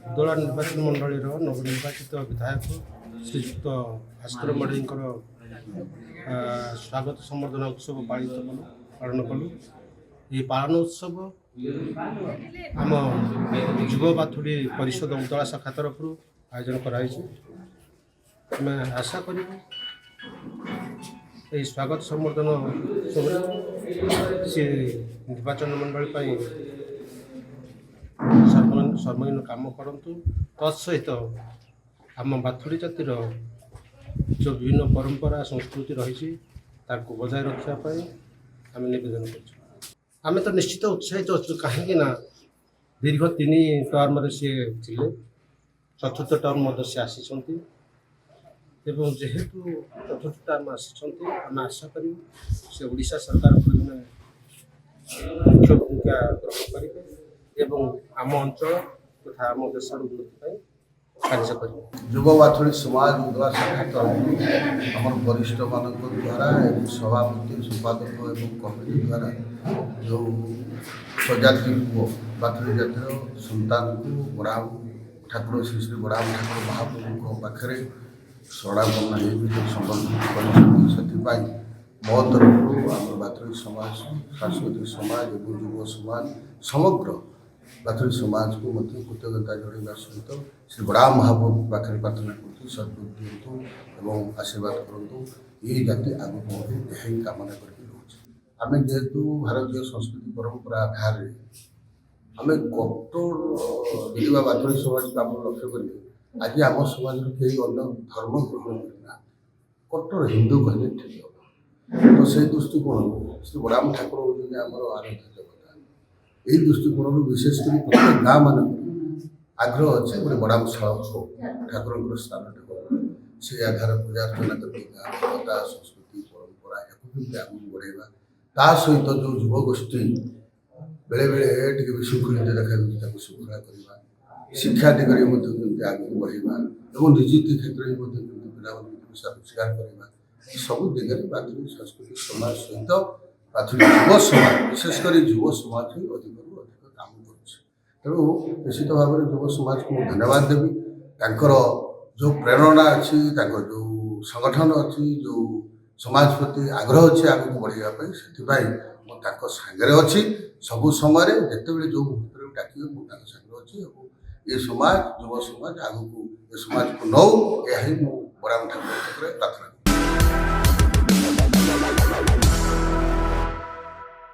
ଦୋଳା ନିର୍ବାଚନ ମଣ୍ଡଳୀର ନବନିର୍ବାଚିତ ବିଧାୟକ ଶ୍ରୀଯୁକ୍ତ ଭାସ୍କର ମଢେଇଙ୍କର ସ୍ୱାଗତ ସମ୍ବର୍ଦ୍ଧନା ଉତ୍ସବ ପାଳନ କଲୁ। ଏହି ପାଳନ ଉତ୍ସବ ଆମ ଯୁବ ବାଥୁଡ଼ି ପରିଷଦ ଉଦଳା ଶାଖା ତରଫରୁ ଆୟୋଜନ କରାଯାଇଛି। ଆମେ ଆଶା କରିବୁ ଏହି ସ୍ୱାଗତ ସମ୍ବର୍ଦ୍ଧନା ଉତ୍ସବରେ ସେ ନିର୍ବାଚନ ମଣ୍ଡଳୀ ପାଇଁ ସର୍ବାଙ୍ଗୀନ କାମ କରନ୍ତୁ। ତତ୍ସହିତ ଆମ ବାଥୁଡ଼ି ଜାତିର ଯେଉଁ ବିଭିନ୍ନ ପରମ୍ପରା ସଂସ୍କୃତି ରହିଛି ତାକୁ ବଜାୟ ରଖିବା ପାଇଁ ଆମେ ନିବେଦନ କରୁଛୁ। ଆମେ ତ ନିଶ୍ଚିତ ଉତ୍ସାହିତ ଅଛୁ, କାହିଁକି ନା ଦୀର୍ଘ 3 ଟର୍ମରେ ସିଏ ଥିଲେ, 4ଥ ଟର୍ମ ମଧ୍ୟ ସେ ଆସିଛନ୍ତି ଏବଂ ଯେହେତୁ 4ଥ ଟର୍ମ ଆସିଛନ୍ତି ଆମେ ଆଶା କରିବୁ ସେ ଓଡ଼ିଶା ସରକାରଙ୍କ ମୁଖ୍ୟ ଭୂମିକା ଗ୍ରହଣ କରିବେ ଏବଂ ଆମ ଅଞ୍ଚଳ ତଥା ଆମ ଦେଶର ଉନ୍ନତି ପାଇଁ କାର୍ଯ୍ୟ କରିବେ। ଯୁବ ବାଥୁଡ଼ି ସମାଜ ଉଦଳା ଶାଖା ତରଫରୁ ଆମର ବରିଷ୍ଠମାନଙ୍କ ଦ୍ୱାରା ଏବଂ ସଭାପତି ସମ୍ପାଦକ ଏବଂ କମିଟି ଦ୍ୱାରା ଯେଉଁ ସ୍ୱଜାତି ପୁଅ ବାଥୁଡ଼ି ଜାତିର ସନ୍ତାନକୁ ବଡ଼ାମ ଠାକୁର ଶ୍ରୀ ଶ୍ରୀ ବଡ଼ାମ ଠାକୁର ମହାପ୍ରଭୁଙ୍କ ପାଖରେ ଶରଣାପନ୍ନ ହେଇକି ଯେଉଁ ସମ୍ବର୍ଦ୍ଧନା କରିଛନ୍ତି, ସେଥିପାଇଁ ମୋ ତରଫରୁ ଆମର ବାଥୁଡ଼ି ସମାଜ, ସାଂସ୍କୃତିକ ସମାଜ ଏବଂ ଯୁବ ସମାଜ ସମଗ୍ର ବାଥୁଡ଼ି ସମାଜକୁ ମଧ୍ୟ କୃତଜ୍ଞତା ଜଣାଇବା ସହିତ ଶ୍ରୀ ବଡ଼ାମ ମହାପ୍ରଭୁ ପାଖରେ ପ୍ରାର୍ଥନା କରୁଛୁ, ସଦ୍ବୁଦ୍ଧି ଦିଅନ୍ତୁ ଏବଂ ଆଶୀର୍ବାଦ କରନ୍ତୁ। ଏହି ଜାତି ଆଗକୁ ବଢ଼ୁ, ଏହା ହିଁ କାମନା କରିକି ରହୁଛି। ଆମେ ଯେହେତୁ ଭାରତୀୟ ସଂସ୍କୃତି ପରମ୍ପରା ଆଧାରରେ ଆମେ କଟ୍ଟର ଯଦି ବା ବାଥୁଡ଼ି ସମାଜକୁ ଆପଣ ଲକ୍ଷ୍ୟ କରିବେ, ଆଜି ଆମ ସମାଜରେ କେହି ଅନ୍ୟ ଧର୍ମ ଗ୍ରହଣ କରିନାହାନ୍ତି। କଟ୍ଟର ହିନ୍ଦୁ କହିଲେ ଠିକ୍ ହେବ। ତ ସେଇ ଦୃଷ୍ଟିକୋଣରୁ ଶ୍ରୀ ବଡ଼ାମ ଠାକୁର ହେଉଛନ୍ତି ଆମର ଆରାଧ୍ୟ ଦେବତା। ଏହି ଦୃଷ୍ଟିକୋଣରୁ ବିଶେଷ କରି ପ୍ରତ୍ୟେକ ଗାଁ ମାନଙ୍କରେ ଆଗ୍ରହ ଅଛି ଗୋଟେ ବଡ଼ାମ ଶାଳ ହଉ, ଠାକୁରଙ୍କର ସ୍ଥାନଟେ ହଉ, ସେ ଆଧାର ପୂଜା ଅର୍ଚ୍ଚନା କରି ଗାଁ ଦେବତା ସଂସ୍କୃତି ପରମ୍ପରା ଏହାକୁ କେମିତି ଆଗକୁ ବଢ଼େଇବା। ତା ସହିତ ଯେଉଁ ଯୁବଗୋଷ୍ଠୀ ବେଳେବେଳେ ଟିକେ ବିଶୃଙ୍ଖଳିତ ଦେଖାଯାଉଛି ତାକୁ ଶୃଙ୍ଖଳା କରିବା, ଶିକ୍ଷା ଦିଗରେ ମଧ୍ୟ କେମିତି ଆଗକୁ ବଢ଼େଇବା ଏବଂ ନିଯୁକ୍ତି କ୍ଷେତ୍ରରେ ମଧ୍ୟ କେମିତି ପିଲାମାନଙ୍କୁ ପଇସା ରୋଜଗାର କରିବା, ସବୁ ଦିଗରେ ବାଥୁଡ଼ି ସାଂସ୍କୃତିକ ସମାଜ ସହିତ ବାଥୁଡ଼ି ଯୁବ ସମାଜ, ବିଶେଷ କରି ଯୁବ ସମାଜ ହିଁ ଅଧିକରୁ ଅଧିକ କାମ କରୁଛି। ତେଣୁ ନିଶ୍ଚିତ ଭାବରେ ଯୁବ ସମାଜକୁ ମୁଁ ଧନ୍ୟବାଦ ଦେବି। ତାଙ୍କର ଯେଉଁ ପ୍ରେରଣା ଅଛି, ତାଙ୍କର ଯେଉଁ ସଂଗଠନ ଅଛି, ଯେଉଁ ସମାଜ ପ୍ରତି ଆଗ୍ରହ ଅଛି ଆଗକୁ ବଢ଼େଇବା ପାଇଁ, ସେଥିପାଇଁ ମୁଁ ତାଙ୍କ ସାଙ୍ଗରେ ଅଛି। ସବୁ ସମୟରେ ଯେତେବେଳେ ଯେଉଁ ମୁହୂର୍ତ୍ତରେ ଡାକିବେ ମୁଁ ତାଙ୍କ ସାଙ୍ଗରେ ଅଛି ଏବଂ ଏ ସମାଜ ଯୁବ ସମାଜ ଆଗକୁ ଏ ସମାଜକୁ ନଉ, ଏହା ହିଁ ମୁଁ ବଡ଼ାମ ଠାକୁର ପାଖରେ ପ୍ରାର୍ଥନା